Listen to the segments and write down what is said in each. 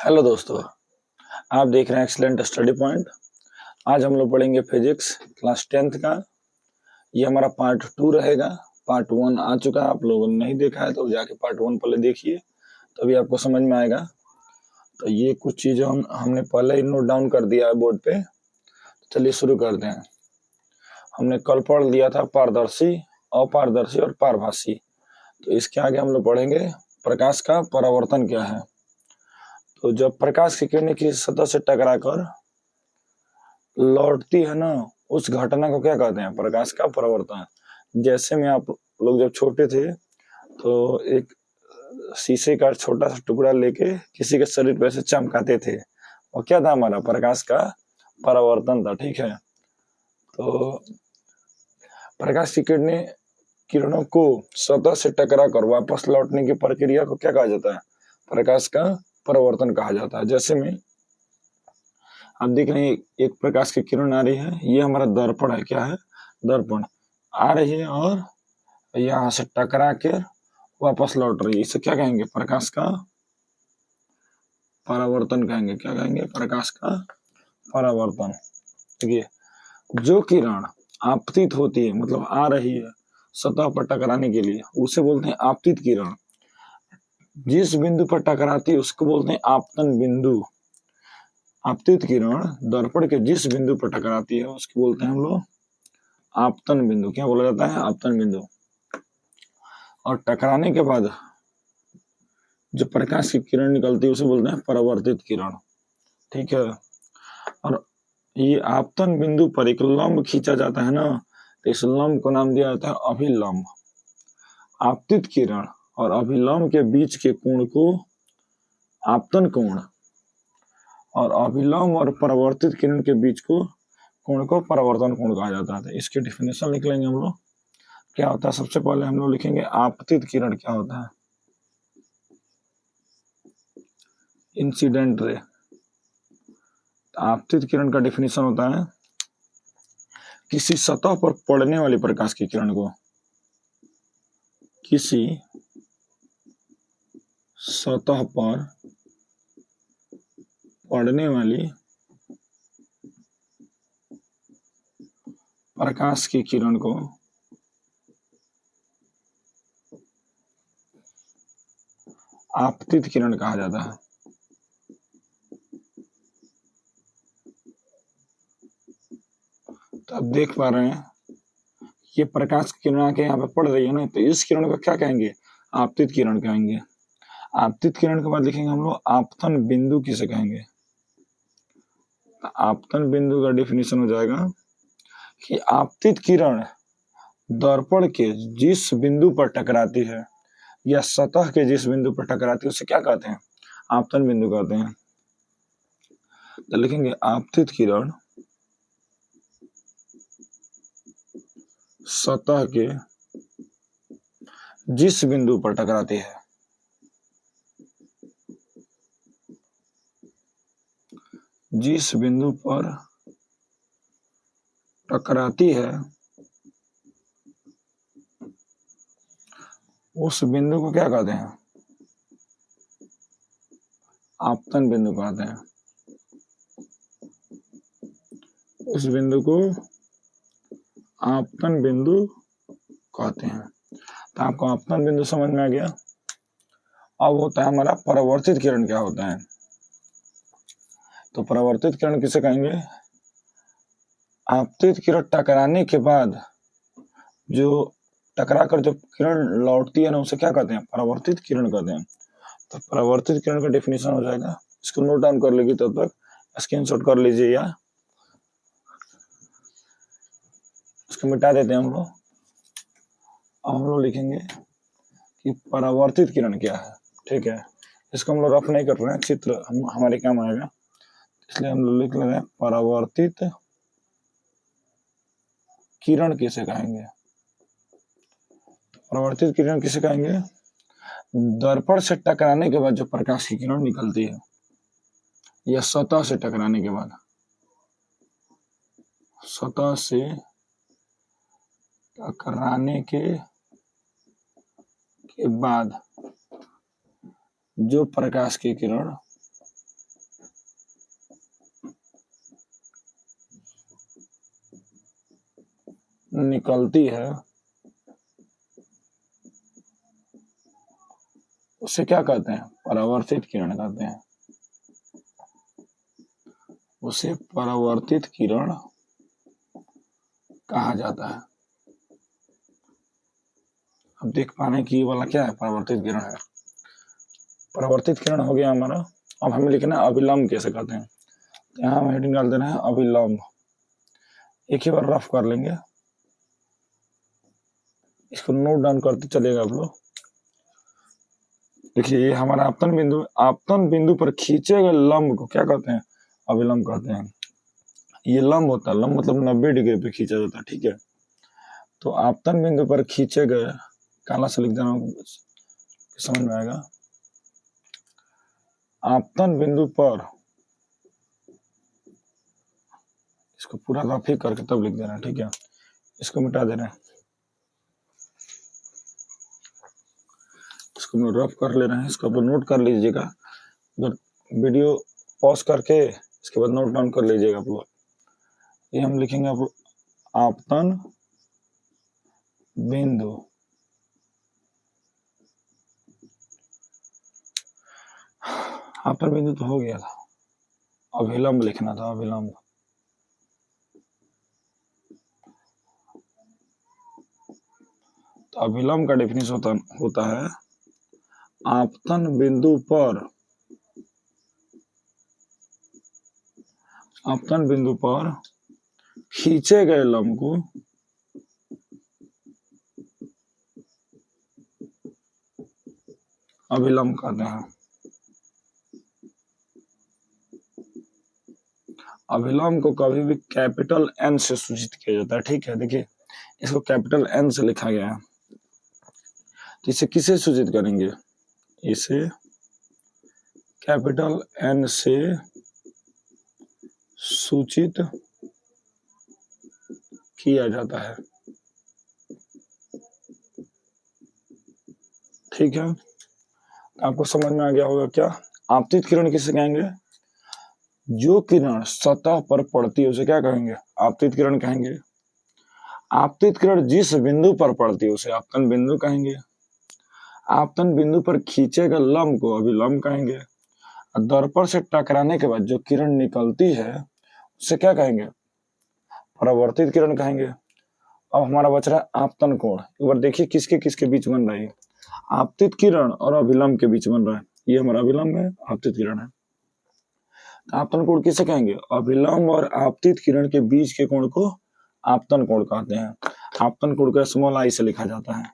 Hello दोस्तों, आप देख रहे हैं एक्सीलेंट स्टडी पॉइंट। आज हम लोग पढ़ेंगे फिजिक्स क्लास 10th का। ये हमारा पार्ट 2 रहेगा। पार्ट 1 आ चुका है, आप लोगों ने नहीं देखा है तो जाके पार्ट 1 पहले देखिए, तभी आपको समझ में आएगा। तो ये कुछ चीज़ें हमने पहले ही नोट डाउन कर दिया है बोर्ड पे। चलिए शुरू करते हैं। हमने कल पढ़ लिया था पारदर्शी, अपारदर्शी और पारभासी। तो इसके आगे हम लोग पढ़ेंगे प्रकाश का परावर्तन क्या है। तो जब प्रकाश की किरणें की सतह से टकराकर लौटती है ना, उस घटना को क्या कहते हैं? प्रकाश का परावर्तन। जैसे में आप लोग जब छोटे थे तो एक शीशे का छोटा सा टुकड़ा लेके किसी के शरीर पे ऐसे चमकाते थे, और क्या था? हमारा प्रकाश का परावर्तन था। ठीक है, तो प्रकाश की किरणों को सतह से टकरा कर वापस लौटने की प्रक्रिया को क्या कहा जाता है? प्रकाश का परावर्तन कहा जाता है। जैसे में आप देख रहे हैं एक प्रकाश की किरण आ रही है, ये हमारा दर्पण है। क्या है? दर्पण आ रही है और यहाँ से टकरा कर वापस लौट रही है। इसे क्या कहेंगे? प्रकाश का परावर्तन कहेंगे। क्या कहेंगे? प्रकाश का परावर्तन। देखिए, जो किरण आपतित होती है, मतलब आ रही है सतह पर टकराने के लिए, उसे बोलते हैं आपतित किरण। जिस बिंदु पर टकराती है उसको बोलते हैं आपतन बिंदु। आपतित किरण दर्पण के जिस बिंदु पर टकराती है उसको बोलते हैं हम लोग आपतन बिंदु। क्या बोला जाता है? आपतन बिंदु। और टकराने के बाद जो प्रकाश की किरण निकलती है उसे बोलते हैं परावर्तित किरण। ठीक है, और ये आपतन बिंदु पर एक लंब खींचा जाता है ना, तो इस लंब को नाम दिया जाता है अभिलंब। आपतित किरण और अभिलंब के बीच के कोण को आपतन कोण, और अभिलंब और परावर्तित किरण के बीच को कोण को परावर्तन कोण कहा जाता है। इसके डिफिनेशन लिख लेंगे हम लोग। क्या होता है? सबसे पहले हम लोग लिखेंगे आपतित किरण क्या होता है। Incident ray. आपतित किरण का डिफिनेशन होता है किसी सतह पर पड़ने वाली प्रकाश की किरण को, किसी सतह पर पड़ने वाली प्रकाश की किरण को आपतित किरण कहा जाता है। तो आप देख पा रहे हैं ये प्रकाश की किरण आके यहाँ पे पड़ रही है ना, तो इस किरण को क्या कहेंगे? आपतित किरण कहेंगे। आपतित किरण के बाद लिखेंगे हम लोग आपतन बिंदु किसे कहेंगे। तो आपतन बिंदु का डिफिनेशन हो जाएगा कि आपतित किरण दर्पण के जिस बिंदु पर टकराती है या सतह के जिस बिंदु पर टकराती है उसे क्या कहते हैं? आपतन बिंदु कहते हैं। तो लिखेंगे आपतित किरण सतह के जिस बिंदु पर टकराती है, जिस बिंदु पर टकराती है उस बिंदु को क्या कहते हैं? आपतन बिंदु कहते हैं। उस बिंदु को आपतन बिंदु कहते हैं। तो आपको आपतन बिंदु समझ में आ गया। अब होता है हमारा परावर्तित किरण। क्या होता है? तो परावर्तित किरण किसे कहेंगे? आपतित किरण टकराने के बाद जो टकरा कर जो किरण लौटती है ना, उसे क्या कहते हैं? परावर्तित किरण कहते हैं। तो परावर्तित किरण का डेफिनेशन हो जाएगा, इसको नोट डाउन कर लीजिए, तब तक स्क्रीनशॉट कर लीजिए या इसको मिटा देते हैं हम लोग। अब हम लोग लिखेंगे कि परावर्तित किरण क्या है। ठीक है, इसको हम लोग रफ नहीं कर रहे हैं, चित्र हमारे काम आएगा, इसलिए हम लोग लिख ले रहे हैं परावर्तित किरण किसे कहेंगे। परावर्तित किरण किसे कहेंगे? दर्पण से टकराने के बाद जो प्रकाश की किरण निकलती है, या सतह से टकराने के बाद, सतह से टकराने के बाद जो प्रकाश की किरण निकलती है उसे क्या कहते हैं? परावर्तित किरण कहते हैं। उसे परावर्तित किरण कहा जाता है। अब देख पा रहे हैं कि ये वाला क्या है? परावर्तित किरण है। परावर्तित किरण हो गया हमारा। अब हमें लिखना है अभिलंब कैसे कहते हैं। तो यहाँ हम हेडिंग डाल देना है अभिलंब। एक ही बार रफ कर लेंगे, इसको नोट डाउन करते चलेगा आप लोग। देखिए ये हमारा आपतन बिंदु, आपतन बिंदु पर खींचे गए लंब को क्या कहते हैं? अभिलंब कहते हैं। ये लंब होता है, लंब मतलब 90 डिग्री पे खींचा जाता है, ठीक है। तो आपतन बिंदु पर खींचे गए, काला से लिख देना, समझ में आएगा। आपतन बिंदु पर, इसको पूरा रफ ही करके तब लिख देना, ठीक है। इसको मिटा देना, इसको मैं रफ कर ले रहे हैं, इसको आप नोट कर लीजिएगा। अगर वीडियो पॉज करके इसके बाद नोट डाउन कर लीजिएगा आप लोग। ये हम लिखेंगे आप आपतन बिंदु, आपतन बिंदु तो हो गया था, अभिलंब लिखना था, अभिलंब। तो अभिलंब का डेफिनेशन होता है आपतन बिंदु पर, आपतन बिंदु पर खींचे गए लंब को अभिलंब कहते हैं। अभिलंब को कभी भी कैपिटल एन से सूचित किया जाता है, ठीक है। देखिए इसको कैपिटल एन से लिखा गया है, तो इसे किसे सूचित करेंगे? इसे कैपिटल एन से सूचित किया जाता है, ठीक है। आपको समझ में आ गया होगा क्या? आपतित किरण किसे कहेंगे? जो किरण सतह पर पड़ती है उसे क्या कहेंगे? आपतित किरण कहेंगे। आपतित किरण जिस बिंदु पर पड़ती है उसे आपतन बिंदु कहेंगे। आपतन बिंदु पर खींचे गए लंब को अभिलंब कहेंगे। दर्पण से टकराने के बाद जो किरण निकलती है उसे क्या कहेंगे? परावर्तित किरण कहेंगे। अब हमारा बच रहा है आपतन कोण। एक बार देखिए किसके किसके बीच बन रहा है? आपतित किरण और अभिलंब के बीच बन रहा है। ये हमारा अभिलंब है, आपतित किरण है। आपतन कोण किसे कहेंगे? अभिलंब और आपतित किरण के बीच के कोण को आपतन कोण कहते हैं। आपतन कोण को स्मॉल आई से लिखा जाता है।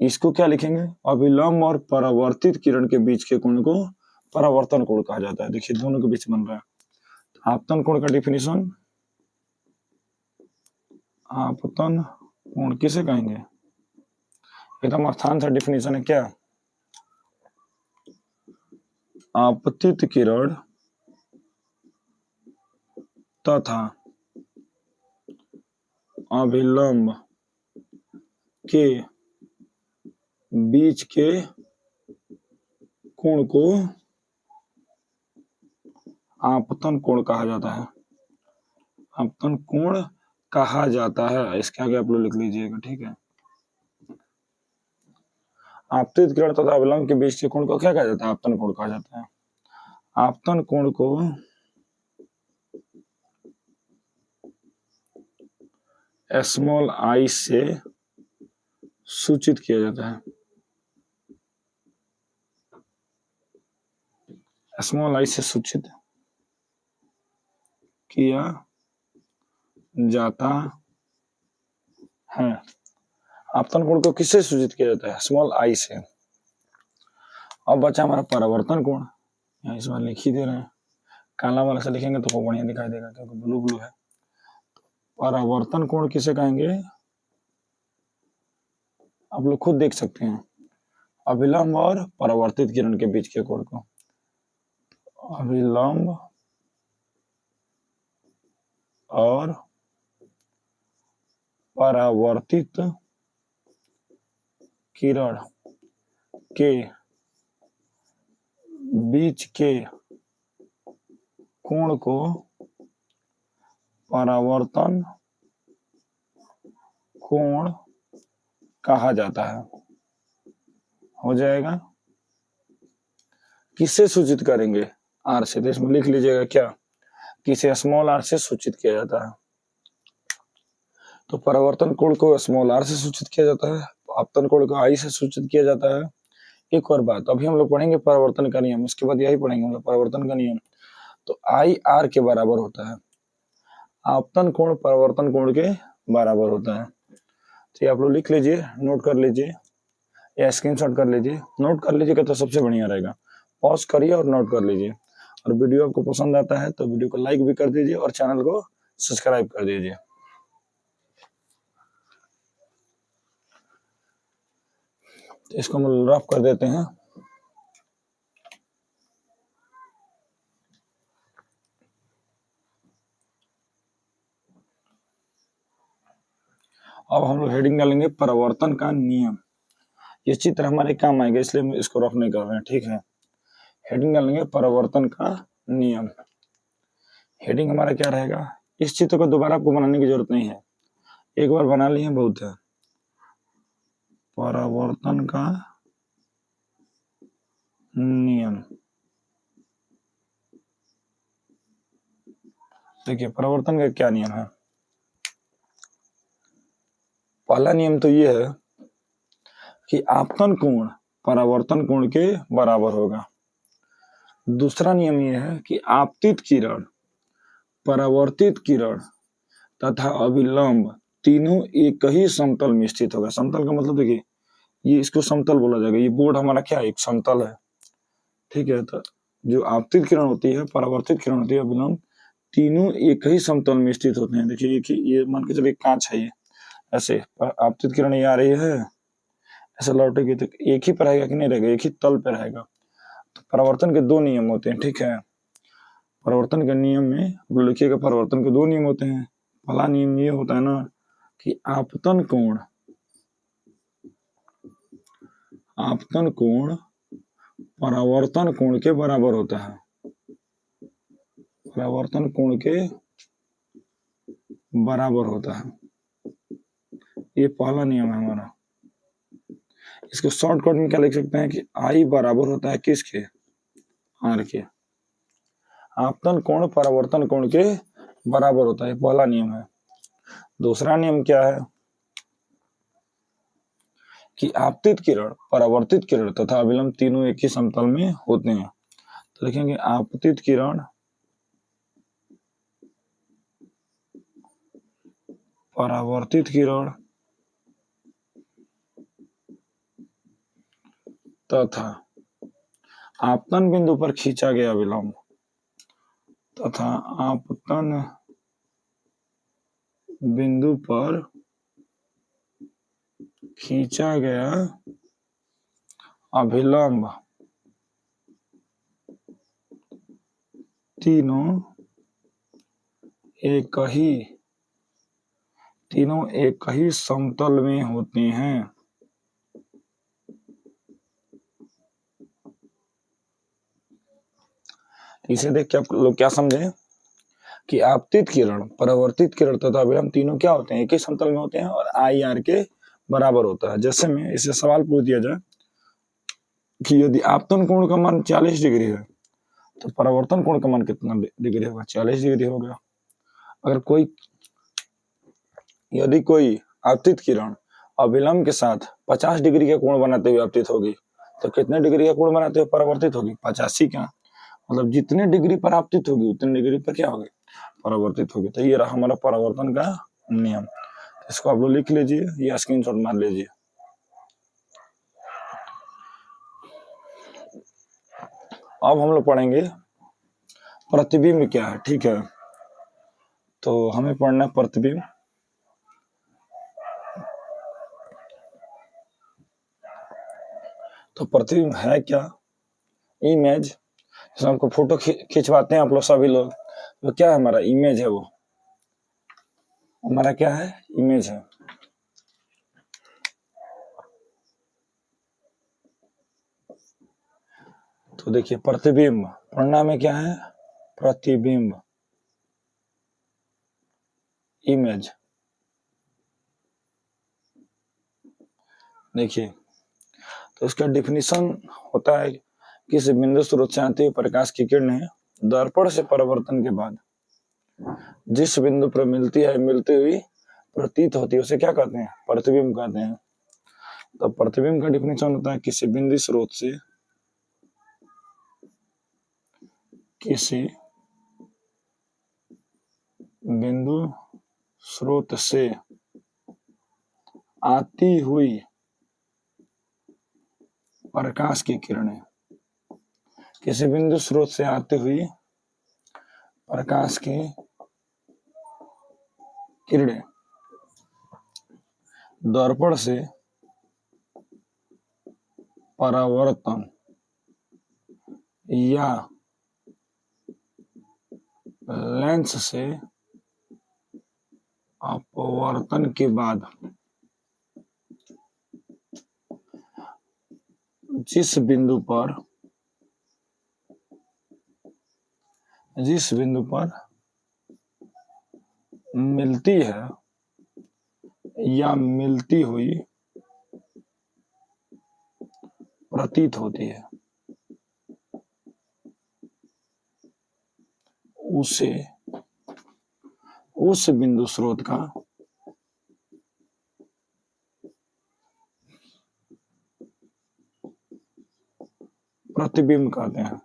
इसको क्या लिखेंगे? अभिलंब और परावर्तित किरण के बीच के कोण को परावर्तन कोण कहा जाता है। देखिए दोनों के बीच बन रहा है। आपतन कोण का डिफिनेशन, आपतन कोण किसे कहेंगे? एकदम आसान सा डिफिनेशन है क्या? आपतित किरण तथा अभिलंब के बीच के कोण को आपतन कोण कहा जाता है। आपतन कोण कहा जाता है, इसके आगे आप लोग लिख लीजिएगा, ठीक है। आपतित किरण तथा अभिलंब के बीच के कोण को क्या कहा जाता है? आपतन कोण कहा जाता है। आपतन कोण को स्मॉल आई से सूचित किया जाता है। स्मॉल आई से सूचित किया जाता है। आपतन कोण को किससे सूचित किया जाता है? स्मॉल आई से। अब बचा हमारा परावर्तन कोण। यहाँ इस बार लिख ही दे रहे हैं, काला वाला से लिखेंगे तो बढ़िया दिखाई देगा क्योंकि ब्लू ब्लू है। परावर्तन कोण किसे कहेंगे? आप लोग खुद देख सकते हैं, अभिलंब और परावर्तित किरण के बीच के कोण को अभिलंब और परावर्तित किरण के बीच के कोण को परावर्तन कोण कहा जाता है। हो जाएगा। किससे सूचित करेंगे? आर से। तो इसमें लिख लीजिएगा क्या, किसे स्मॉल आर से सूचित किया जाता है। तो परावर्तन कोण को स्मॉल आर से सूचित किया जाता है, आपतन कोण को आई से सूचित किया जाता है। एक और बात, अभी हम लोग पढ़ेंगे परावर्तन का नियम, इसके बाद यही पढ़ेंगे हम लोग परावर्तन का नियम। तो आई आर के बराबर होता है, आपतन कोण परावर्तन कोण के बराबर होता है। तो आप लोग लिख लीजिए, नोट कर लीजिए या स्क्रीनशॉट कर लीजिए। नोट कर लीजिएगा तो सबसे बढ़िया रहेगा। पॉज करिए और नोट कर लीजिए। और वीडियो आपको पसंद आता है तो वीडियो को लाइक भी कर दीजिए और चैनल को सब्सक्राइब कर दीजिए। तो इसको हम रफ कर देते हैं। अब हम लोग हेडिंग डालेंगे परावर्तन का नियम। ये चित्र हमारे काम आएगा इसलिए हम इसको रफ नहीं कर रहे हैं, ठीक है। हेडिंग डालेंगे परावर्तन का नियम। हेडिंग हमारा क्या रहेगा? इस चित्र को दोबारा आपको बनाने की जरूरत नहीं है, एक बार बना लिए बहुत है। परावर्तन का नियम। देखिए परावर्तन का क्या नियम है। पहला नियम तो ये है कि आपतन कोण परावर्तन कोण के बराबर होगा। दूसरा नियम यह है कि आपतित किरण, परावर्तित किरण तथा अभिलंब तीनों एक ही समतल में स्थित होगा। समतल का मतलब देखिए, ये इसको समतल बोला जाएगा। ये बोर्ड हमारा क्या एक समतल है, ठीक है। तो जो आपतित किरण होती है, परावर्तित किरण होती है, अभिलंब, तीनों एक ही समतल में स्थित होते हैं। देखिए एक ही, ये मान के चलिए कांच है, ये ऐसे आपतित किरण ये आ रही है, ऐसे लौटेगी तो एक ही पर रहेगा कि नहीं रहेगा, एक ही तल पे रहेगा। तो परावर्तन के दो नियम होते हैं, ठीक है। परावर्तन के नियम में लिखिएगा, परावर्तन के दो नियम होते हैं। पहला नियम ये होता है ना कि आपतन कोण परावर्तन कोण के बराबर होता है। परावर्तन कोण के बराबर होता है, ये पहला नियम है हमारा। इसको शॉर्टकट में क्या लिख सकते हैं कि आई बराबर होता है किसके? आर के। आपतन कोण परावर्तन कोण के बराबर होता है, पहला नियम है। दूसरा नियम क्या है कि आपतित किरण, परावर्तित किरण तथा अभिलंब तीनों एक ही समतल में होते हैं। तो लिखेंगे आपतित किरण, परावर्तित किरण तथा आपतन बिंदु पर खींचा गया अभिलंब तथा आपतन बिंदु पर खींचा गया अभिलंब तीनों एक ही समतल में होते हैं। इसे देख के आप लोग क्या समझे कि आपतित किरण, परावर्तित किरण तथा अभिलंब तीनों क्या होते हैं? एक ही समतल में होते हैं और आई आर के बराबर होता है। जैसे में इसे सवाल पूछ दिया जाए कि यदि आपतन कोण का मान 40 डिग्री है तो परावर्तन कोण का मान कितना डिग्री होगा? 40 डिग्री होगा। अगर यदि कोई आपतित किरण अभिलंब के साथ 50 डिग्री का कोण बनाते हुए आपतित होगी तो कितने डिग्री का कोण बनाते हुए परावर्तित होगी? 85 का। मतलब जितने डिग्री पर आपतित होगी उतने डिग्री पर क्या होगी? परावर्तित होगी। तो ये रहा हमारा परावर्तन का नियम। इसको आप लोग लिख लीजिए या स्क्रीनशॉट मार लीजिए। अब हम लोग पढ़ेंगे प्रतिबिंब क्या है, ठीक है। तो हमें पढ़ना है प्रतिबिंब। तो प्रतिबिंब है क्या? इमेज। हमको फोटो खिंचवाते हैं आप लोग सभी लोग, तो क्या है हमारा? इमेज है। वो हमारा क्या है? इमेज है। तो देखिए प्रतिबिंब पढ़ना में क्या है? प्रतिबिंब, इमेज। देखिए, तो इसका डिफिनीशन होता है किस बिंदु स्रोत से आती हुई प्रकाश की किरणें दर्पण से परावर्तन के बाद जिस बिंदु पर मिलती है, मिलती हुई प्रतीत होती है, उसे क्या कहते हैं? प्रतिबिंब कहते हैं। तो प्रतिबिंब का डिफिनीशन होता है किसी बिंदु स्रोत से, किसी बिंदु स्रोत से आती हुई प्रकाश की किरणें, किसी बिंदु स्रोत से आती हुई प्रकाश की किरणें दर्पण से परावर्तन या लेंस से अपवर्तन के बाद जिस बिंदु पर मिलती है या मिलती हुई प्रतीत होती है, उसे उस बिंदु स्रोत का प्रतिबिंब कहते हैं।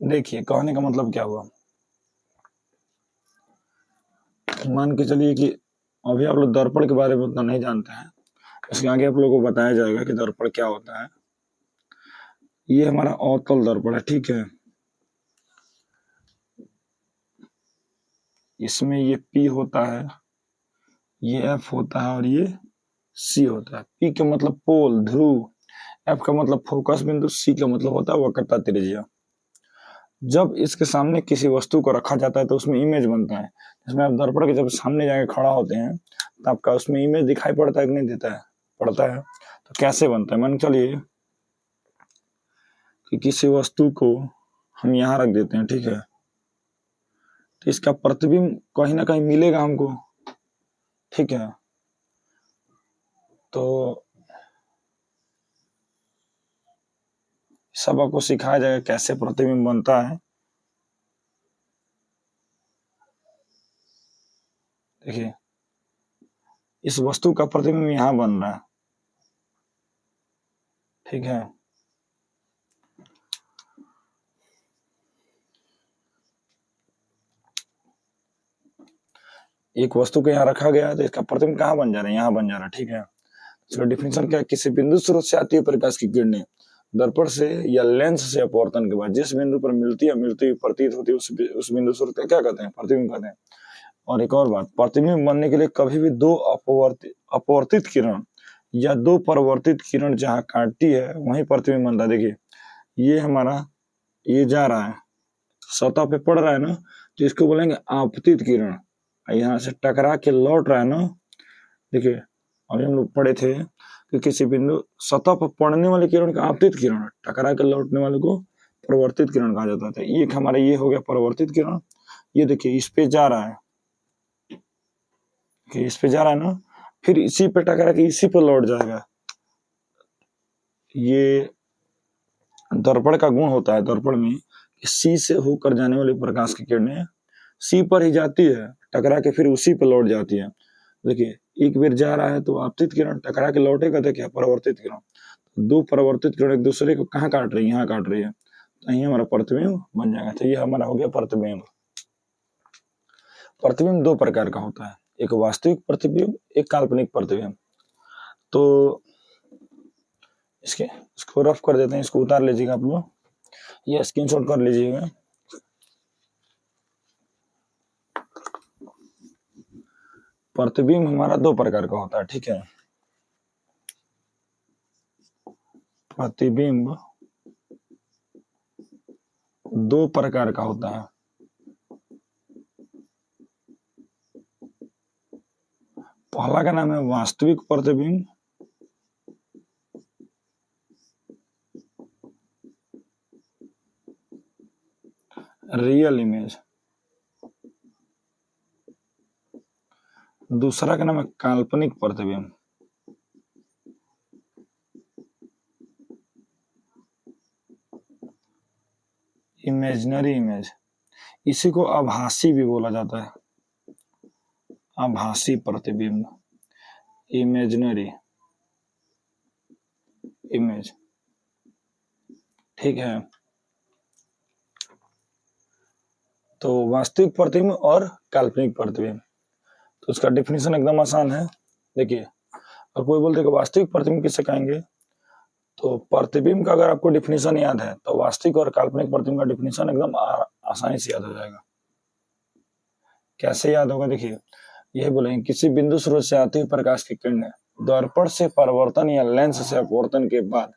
देखिए, कहने का मतलब क्या हुआ, मान के चलिए कि अभी आप लोग दर्पण के बारे में उतना नहीं जानते हैं, इसके आगे आप लोगों को बताया जाएगा कि दर्पण क्या होता है। ये हमारा अवतल दर्पण है, ठीक है। इसमें ये P होता है, ये F होता है और ये C होता है। P का मतलब पोल, ध्रुव, F का मतलब फोकस बिंदु, C का मतलब होता है वक्रता त्रिज्या। जब इसके सामने किसी वस्तु को रखा जाता है तो उसमें इमेज बनता है। इसमें आप दर्पण के जब सामने जाके खड़ा होते हैं तो आपका उसमें इमेज दिखाई पड़ता है कि नहीं देता है? पड़ता है। तो कैसे बनता है? मान चलिए कि किसी वस्तु को हम यहाँ रख देते हैं, ठीक है, तो इसका प्रतिबिंब कहीं ना कहीं मिलेगा हमको, ठीक है। तो सब आपको सिखाया जाएगा कैसे प्रतिबिंब बनता है। देखिए, इस वस्तु का प्रतिबिंब यहाँ बन रहा है, ठीक है। एक वस्तु को यहाँ रखा गया है तो इसका प्रतिबिंब कहाँ बन जा रहा है? यहाँ बन जा रहा है, ठीक है। इसका डिफिनेशन क्या है? किसी बिंदु स्रोत से आती हुई प्रकाश की किरणें दर्पण से या लेंस से अपवर्तन के बाद जिस बिंदु पर मिलती हुई प्रतीत होती है, उस बिंदु स्रोत का क्या कहते हैं? प्रतिबिंब कहते हैं। और एक और बात, प्रतिबिंब बनने के लिए कभी भी दो अपवर्तित किरण या दो परावर्तित किरण जहां काटती है वहीं प्रतिबिंब बनता है। देखिए, ये हमारा ये जा रहा है, सतह पे पड़ रहा है ना, तो इसको बोलेंगे आपतित किरण। यहाँ से टकरा के लौट रहा है ना, देखिए अभी हम लोग पढ़े थे कि किसी बिंदु सतह पर पड़ने वाली किरण का आपतित किरण, टकरा के लौटने वाले को परावर्तित किरण कहा जाता था। एक हमारा ये हो गया परावर्तित किरण। ये देखिए इस पे जा रहा है, इस पे जा रहा है ना, फिर इसी पे टकरा के इसी पे लौट जाएगा। ये दर्पण का गुण होता है, दर्पण में सी से होकर जाने वाली प्रकाश की किरणें सी पर ही जाती है, टकरा के फिर उसी पे लौट जाती है। देखिए, एक बार जा रहा है तो आपतित किरण, टकरा के लौटेगा तो क्या? परावर्तित किरण। दो परावर्तित किरण एक दूसरे को कहाँ काट रही है? यहाँ काट रही है, तो यही हमारा प्रतिबिंब बन जाएगा। तो ये हमारा हो गया प्रतिबिंब। प्रतिबिंब दो प्रकार का होता है, एक वास्तविक प्रतिबिंब, एक काल्पनिक प्रतिबिंब। तो इसको रफ कर देते हैं, इसको उतार लीजिएगा आप लोग, ये स्क्रीनशॉट कर लीजिएगा। प्रतिबिंब हमारा दो प्रकार का होता है, ठीक है। प्रतिबिंब दो प्रकार का होता है। पहला का नाम है वास्तविक प्रतिबिंब, रियल इमेज। दूसरा का नाम है काल्पनिक प्रतिबिंब, इमेजिनरी इमेज। इसी को आभासी भी बोला जाता है, आभासी प्रतिबिंब, इमेजिनरी इमेज, ठीक है। तो वास्तविक प्रतिबिंब और काल्पनिक प्रतिबिंब, तो उसका डिफिनीशन एकदम आसान है। देखिए, और कोई बोलते कि वास्तविक प्रतिबिंब किसे कहेंगे, तो प्रतिबिंब का अगर आपको डिफिनीशन याद है तो वास्तविक और काल्पनिक प्रतिबिंब का डिफिनीशन एकदम आसानी से याद हो जाएगा। कैसे याद होगा, देखिए यही बोलेंगे, किसी बिंदु स्रोत से आती हुई प्रकाश की किरणें दर्पण से परावर्तन या लेंस से अपवर्तन के बाद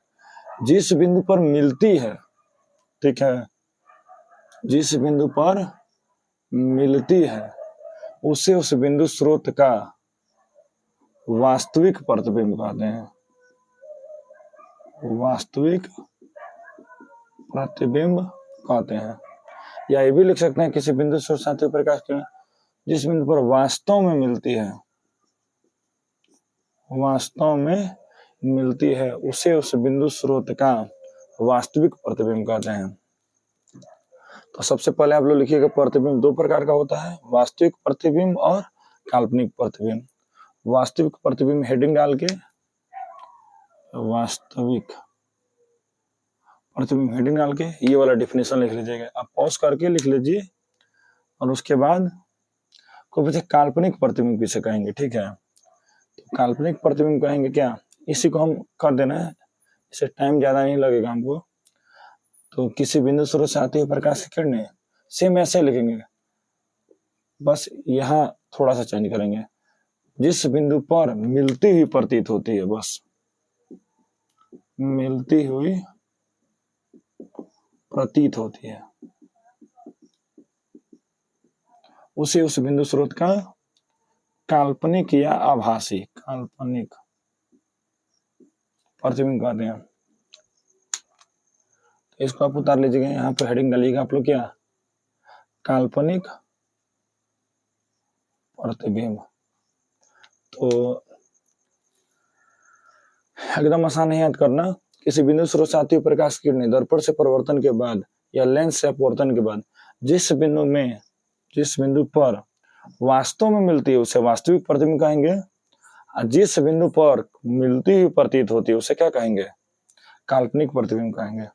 जिस बिंदु पर मिलती है, ठीक है, जिस बिंदु पर मिलती है उसे उस बिंदु स्रोत का वास्तविक प्रतिबिंब कहते हैं, वास्तविक प्रतिबिंब कहते हैं। या ये भी लिख सकते हैं, किसी बिंदु स्रोत से आती हुई प्रकाश की जिस बिंदु पर वास्तव में मिलती है, वास्तव में मिलती है उसे उस बिंदु स्रोत का वास्तविक प्रतिबिंब कहते हैं। तो सबसे पहले आप लोग लिखिएगा, प्रतिबिंब दो प्रकार का होता है, वास्तविक प्रतिबिंब और काल्पनिक प्रतिबिंब। वास्तविक प्रतिबिंब हेडिंग डाल के वास्तविक प्रतिबिंब हेडिंग डाल के ये वाला डिफिनेशन लिख लीजिएगा, आप पॉज करके लिख लीजिए। और उसके बाद को पूछे काल्पनिक प्रतिबिंब किसे कहेंगे, ठीक है, तो काल्पनिक प्रतिबिंब कहेंगे क्या, इसी को हम कर देना है, इससे टाइम ज्यादा नहीं लगेगा हमको। तो किसी बिंदु स्रोत से आती हुई प्रकाश की किरणें, सेम ऐसे लिखेंगे, बस यहाँ थोड़ा सा चेंज करेंगे, जिस बिंदु पर मिलती हुई प्रतीत होती है, बस मिलती हुई प्रतीत होती है, उसे उस बिंदु स्रोत का काल्पनिक या आभासी, काल्पनिक प्रतिबिंब कहते हैं। इसको आप उतार लीजिएगा, यहाँ पे हेडिंग डालिएगा आप लोग क्या, काल्पनिक प्रतिबिंब। तो एकदम आसान है याद करना, किसी बिंदु स्रोत से आती हुई प्रकाश की किरणें दर्पण से परावर्तन के बाद या लेंस से अपवर्तन के बाद जिस बिंदु पर वास्तव में मिलती है उसे वास्तविक प्रतिबिंब कहेंगे, और जिस बिंदु पर मिलती हुई प्रतीत होती है उसे क्या कहेंगे, काल्पनिक प्रतिबिंब कहेंगे।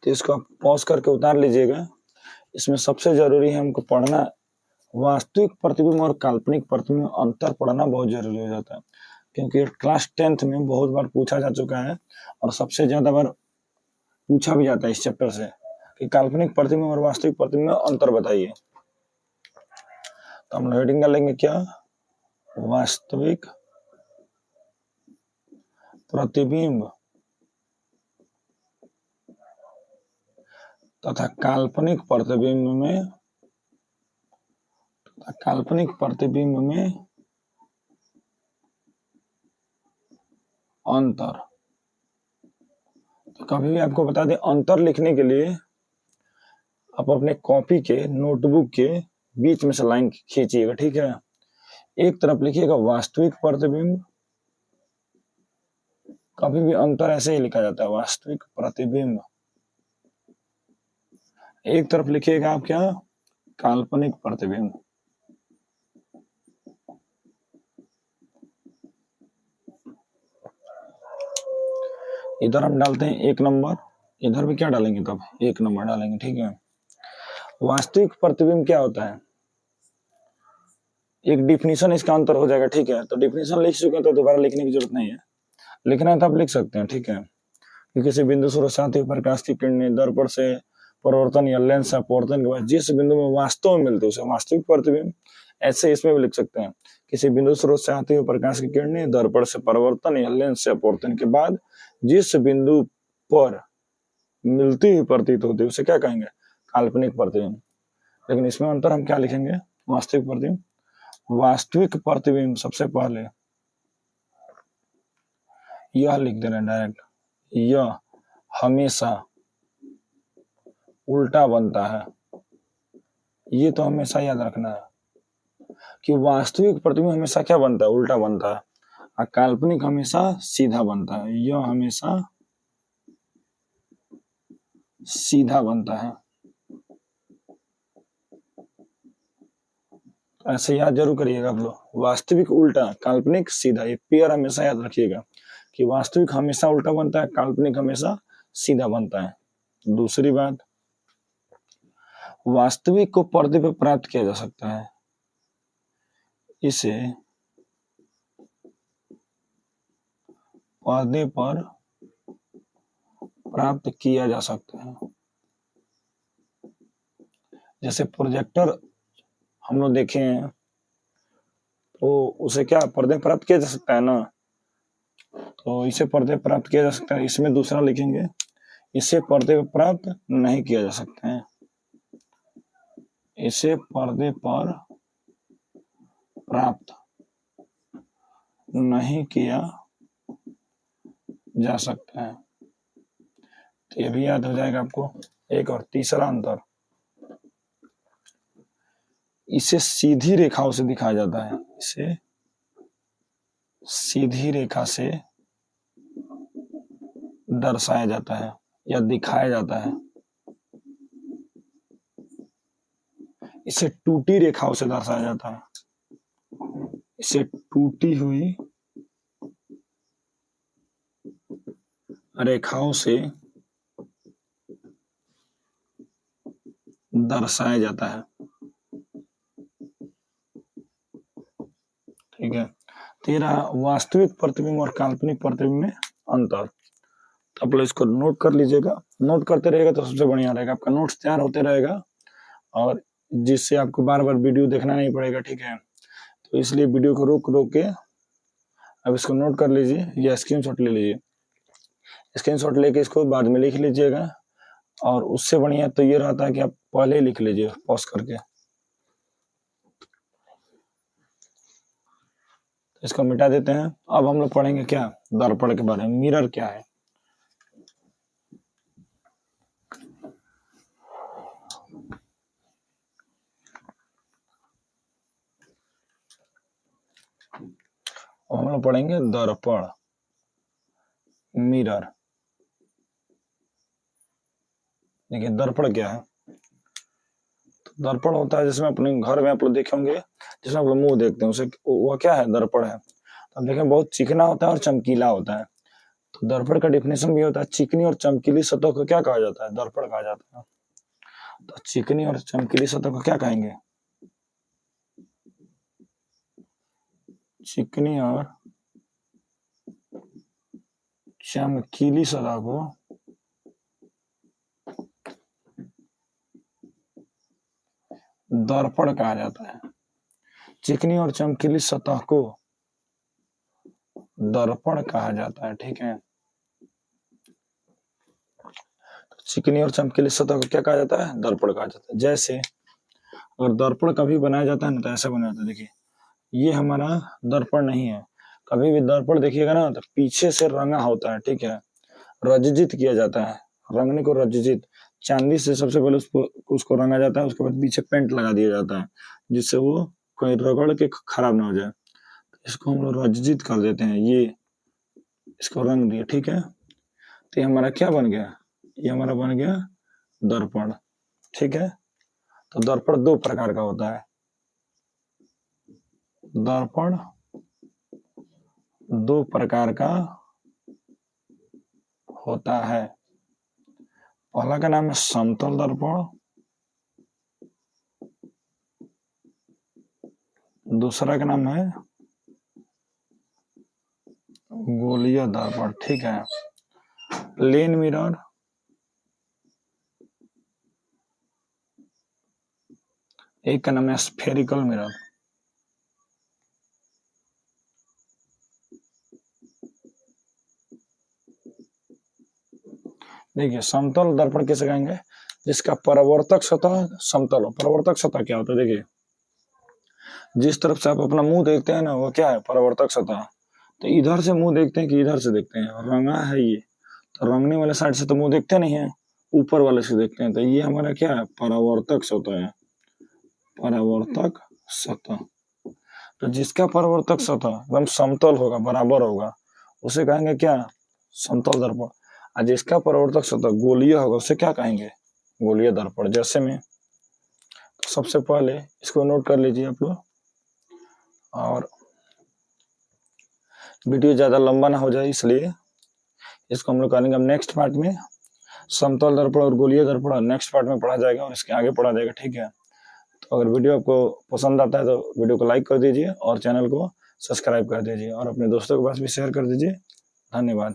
तो इसको आप पॉज करके उतार लीजिएगा। इसमें सबसे जरूरी है हमको पढ़ना, वास्तविक प्रतिबिंब और काल्पनिक प्रतिबिंब अंतर पढ़ना बहुत जरूरी हो जाता है, क्योंकि क्लास 10th में बहुत बार पूछा जा चुका है और सबसे ज्यादा बार पूछा भी जाता है इस चैप्टर से कि काल्पनिक प्रतिबिंब और वास्तविक प्रतिबिंब में अंतर बताइए। तो हम हेडिंग डालेंगे क्या, वास्तविक प्रतिबिंब तथा काल्पनिक प्रतिबिंब में अंतर। तो कभी भी आपको बता दें, अंतर लिखने के लिए आप अपने कॉपी के नोटबुक के बीच में से लाइन खींचिएगा, ठीक है। एक तरफ लिखिएगा वास्तविक प्रतिबिंब, कभी भी अंतर ऐसे ही लिखा जाता है, वास्तविक प्रतिबिंब। एक तरफ लिखिएगा आप क्या, काल्पनिक प्रतिबिंब। इधर हम डालते हैं 1 नंबर, इधर भी क्या डालेंगे, तब 1 नंबर डालेंगे, ठीक है। वास्तविक प्रतिबिंब क्या होता है, एक डिफिनीशन इसका अंतर हो जाएगा, ठीक है। तो डिफिनीशन लिख चुके हैं तो दोबारा लिखने की जरूरत नहीं है, लिखना है तो आप लिख सकते हैं, ठीक है। कि किसी बिंदु स्रोत से आती हुई प्रकाश की किरणें दर्पण से परावर्तन या लेंस से अपवर्तन के बाद जिस बिंदु में वास्तव में मिलती है उसे वास्तविक प्रतिबिंब। ऐसे इसमें भी लिख सकते हैं, किसी बिंदु स्रोत से आती हुई प्रकाश की किरणें दर्पण से परावर्तन या लेंस से अपवर्तन के बाद जिस बिंदु पर मिलती हुई प्रतीत होती है उसे क्या कहेंगे, काल्पनिक प्रतिबिंब। लेकिन इसमें अंतर हम क्या लिखेंगे, वास्तविक प्रतिबिंब। वास्तविक प्रतिबिंब सबसे पहले यह लिख देना डायरेक्ट, यह हमेशा उल्टा बनता है, ये तो हमेशा याद रखना है कि वास्तविक प्रतिबिंब हमेशा क्या बनता है, उल्टा बनता है, और काल्पनिक हमेशा सीधा बनता है। यह हमेशा सीधा बनता है। ऐसे याद जरूर करिएगा आप लोग, वास्तविक उल्टा, काल्पनिक सीधा, ये पेयर हमेशा याद रखिएगा कि वास्तविक हमेशा उल्टा बनता है, काल्पनिक हमेशा सीधा बनता है। दूसरी बात, वास्तविक को पर्दे पर प्राप्त किया जा सकता है, इसे पर्दे पर प्राप्त किया जा सकता है। जैसे प्रोजेक्टर हम लोग देखे हैं तो उसे क्या पर्दे प्राप्त किया जा सकता है ना, तो इसे पर्दे प्राप्त किया जा सकता है। इसमें दूसरा लिखेंगे, इसे पर्दे पर प्राप्त नहीं किया जा सकता है, इसे पर्दे पर प्राप्त नहीं किया जा सकता है। तो ये भी याद हो जाएगा आपको। एक और तीसरा अंतर, इसे सीधी रेखाओं से दिखाया जाता है, इसे सीधी रेखा से दर्शाया जाता है या दिखाया जाता है, इसे टूटी रेखाओं से दर्शाया जाता है, इसे टूटी हुई रेखाओं से दर्शाया जाता है। ठीक है। तेरा वास्तविक प्रतिबिंब और काल्पनिक प्रतिबिंब में अंतर, तो आप लोग इसको नोट कर लीजिएगा। नोट करते रहेगा तो सबसे बढ़िया रहेगा, आपका नोट्स तैयार होते रहेगा और जिससे आपको बार बार वीडियो देखना नहीं पड़ेगा। ठीक है, तो इसलिए वीडियो को रोक रोक के अब इसको नोट कर लीजिए या स्क्रीनशॉट ले लीजिए। स्क्रीनशॉट लेके इसको बाद में लिख लीजिएगा, और उससे बढ़िया तो ये रहता है कि आप पहले ही लिख लीजिए पॉज करके। इसको मिटा देते हैं। अब हम लोग पढ़ेंगे क्या, दर्पण के बारे में। मिरर क्या है, अब हम लोग पढ़ेंगे दर्पण, मिरर। देखिए दर्पण क्या है, तो दर्पण होता है जिसमें अपने घर में आप लोग देखे होंगे, जिसमें आप लोग मुंह देखते हैं, उसे वो क्या है, दर्पण है। तो आप देखें बहुत चिकना होता है और चमकीला होता है। तो दर्पण का डिफिनेशन भी होता है, चिकनी और चमकीली सतह को क्या कहा जाता है, दर्पण कहा जाता है। तो चिकनी और चमकीली सतह को क्या कहेंगे, चिकनी और चमकीली सतह को दर्पण कहा जाता है। चिकनी और चमकीली सतह को दर्पण कहा जाता है। ठीक है, चिकनी और चमकीली सतह को क्या कहा जाता है, दर्पण कहा जाता है। जैसे अगर दर्पण कभी बनाया जाता है ना, तो ऐसे बनाया जाता है। देखिए ये हमारा दर्पण नहीं है, कभी भी दर्पण देखिएगा ना तो पीछे से रंगा होता है। ठीक है, रजजित किया जाता है, रंगने को रजजित, चांदी से सबसे पहले उसको रंगा जाता है, उसके बाद पीछे पेंट लगा दिया जाता है जिससे वो कोई रगड़ के खराब ना हो जाए। इसको हम लोग रजजित कर देते हैं, ये इसको रंग दिया। ठीक है, तो ये हमारा क्या बन गया, ये हमारा बन गया दर्पण। ठीक है, तो दर्पण दो प्रकार का होता है, दर्पण दो प्रकार का होता है। पहला का नाम है समतल दर्पण, दूसरा का नाम है गोलीय दर्पण। ठीक है, प्लेन मिरर, एक का नाम है स्फेरिकल मिरर। देखिए समतल दर्पण किसे कहेंगे, जिसका परावर्तक सतह समतल हो। परावर्तक सतह क्या होता है, देखिए जिस तरफ से आप अपना मुंह देखते हैं ना, वो क्या है, परावर्तक सतह। तो इधर से मुंह देखते हैं कि इधर से देखते हैं, रंगा है ये, तो रंगने वाले साइड से तो मुंह देखते नहीं है, ऊपर वाले से देखते हैं, तो ये हमारा क्या है, परावर्तक सतह है। परावर्तक सतह। तो जिसका परावर्तक सतह एकदम समतल होगा, बराबर होगा, उसे कहेंगे क्या? समतल दर्पण। और जिसका परावर्तक सतह गोलीय होगा उसे क्या कहेंगे? गोलीय दर्पण। जैसे में तो सबसे पहले इसको नोट कर लीजिए आप लोग, और वीडियो ज्यादा लंबा ना हो जाए इसलिए इसको हम लोग करेंगे अब नेक्स्ट पार्ट में। समतल दर्पण और गोलीय दर्पण नेक्स्ट पार्ट में पढ़ा जाएगा और इसके आगे पढ़ा जाएगा, ठीक है। तो अगर वीडियो आपको पसंद आता है तो वीडियो को लाइक कर दीजिए और चैनल को सब्सक्राइब कर दीजिए और अपने दोस्तों के पास भी शेयर कर दीजिए। धन्यवाद।